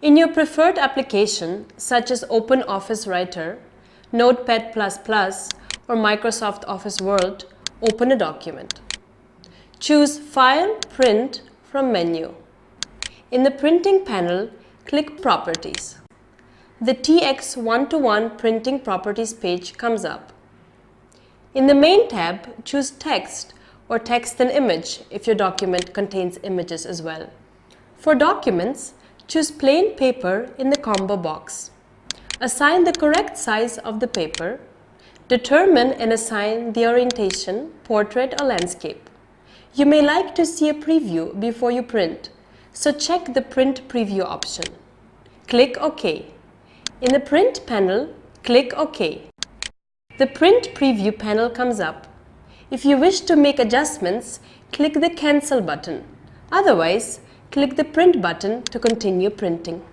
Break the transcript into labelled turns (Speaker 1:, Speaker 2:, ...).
Speaker 1: In your preferred application, such as OpenOffice Writer, Notepad++, or Microsoft Office Word, open a document. Choose File, Print from menu. In the Printing panel, click Properties. The TX 1:1 Printing Properties page comes up. In the Main tab, choose Text or Text and Image if your document contains images as well. For documents, choose Plain Paper in the combo box. Assign the correct size of the paper. Determine and assign the orientation, portrait or landscape. You may like to see a preview before you print, so check the Print Preview option. Click OK. In the Print panel, click OK. The Print Preview panel comes up. If you wish to make adjustments, click the Cancel button. Otherwise, click the Print button to continue printing.